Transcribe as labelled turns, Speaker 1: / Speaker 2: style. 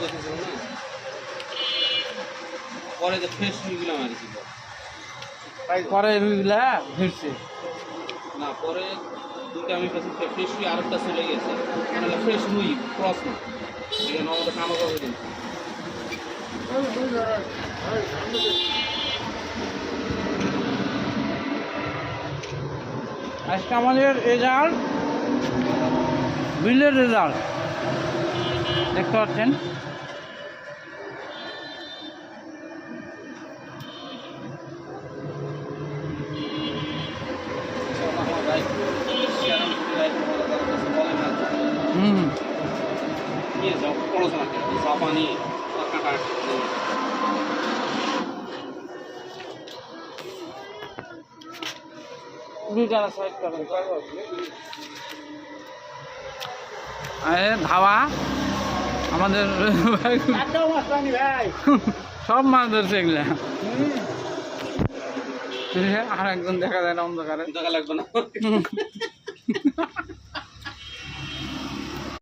Speaker 1: দেখেছিল না, পরে যে ফ্রেশ রুইগুলো মারিছিল,
Speaker 2: পরে রুইগুলা ফিরছে
Speaker 1: না পরে দুটো আমি পেয়েছি ফ্রেশ রুই, আরেকটা চলে গেছে, মানে ফ্রেশ রুই ক্রস না, এখানে আমাদের কামা করে দিন।
Speaker 2: আজকে আমাদের রেজাল্ট, বিলের রেজাল্ট দেখতে পাচ্ছেন। হুম
Speaker 1: জাপানি
Speaker 2: ধাওয়া আমাদের সব মাছ ধরছে এগুলা। আর একজন দেখা যায় না অন্ধকারে,
Speaker 1: দেখা লাগবে না।